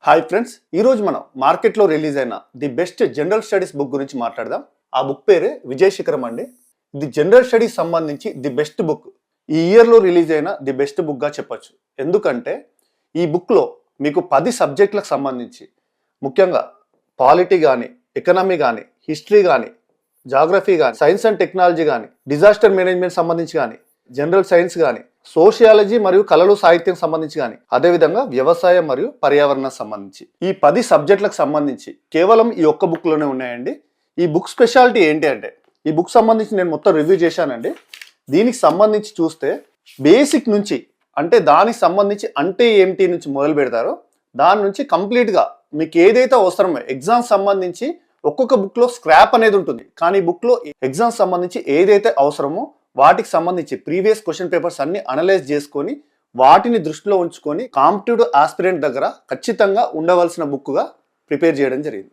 Hi friends, ఈరోజు మనం మార్కెట్లో రిలీజ్ అయిన the best general studies book గురించి మాట్లాడదాం. ఆ బుక్ పేరే విజయశిఖరం అండి. ఇది జనరల్ స్టడీస్ సంబంధించి ది బెస్ట్ బుక్. ఈ ఇయర్లో రిలీజ్ అయిన ది బెస్ట్ బుక్గా చెప్పొచ్చు. ఎందుకంటే ఈ బుక్లో మీకు 10 సబ్జెక్టులకు సంబంధించి ముఖ్యంగా పాలిటీ కానీ, ఎకనామీ కానీ, హిస్టరీ కానీ, జాగ్రఫీ కానీ, సైన్స్ అండ్ టెక్నాలజీ కానీ, డిజాస్టర్ మేనేజ్మెంట్ సంబంధించి కానీ, జనరల్ సైన్స్ కానీ, సోషియాలజీ మరియు కళలు సాహిత్యం సంబంధించి కానీ, అదేవిధంగా వ్యవసాయం మరియు పర్యావరణం సంబంధించి ఈ 10 సబ్జెక్టులకు సంబంధించి కేవలం ఈ ఒక్క బుక్లోనే ఉన్నాయండి. ఈ బుక్ స్పెషాలిటీ ఏంటి అంటే, ఈ బుక్ సంబంధించి నేను మొత్తం రివ్యూ చేశానండి. దీనికి సంబంధించి చూస్తే బేసిక్ నుంచి అంటే దానికి సంబంధించి అంటే ఏమిటి నుంచి మొదలు పెడతారో దాని నుంచి కంప్లీట్గా మీకు ఏదైతే అవసరమో ఎగ్జామ్ సంబంధించి ఒక్కొక్క బుక్లో స్క్రాప్ అనేది ఉంటుంది. కానీ ఈ బుక్లో ఎగ్జామ్ సంబంధించి ఏదైతే అవసరమో వాటికి సంబంధించి ప్రీవియస్ క్వశ్చన్ పేపర్స్ అన్ని అనలైజ్ చేసుకొని వాటిని దృష్టిలో ఉంచుకొని కాంపిటేటివ్ ఆస్పిరెంట్ దగ్గర ఖచ్చితంగా ఉండవలసిన బుక్గా ప్రిపేర్ చేయడం జరిగింది.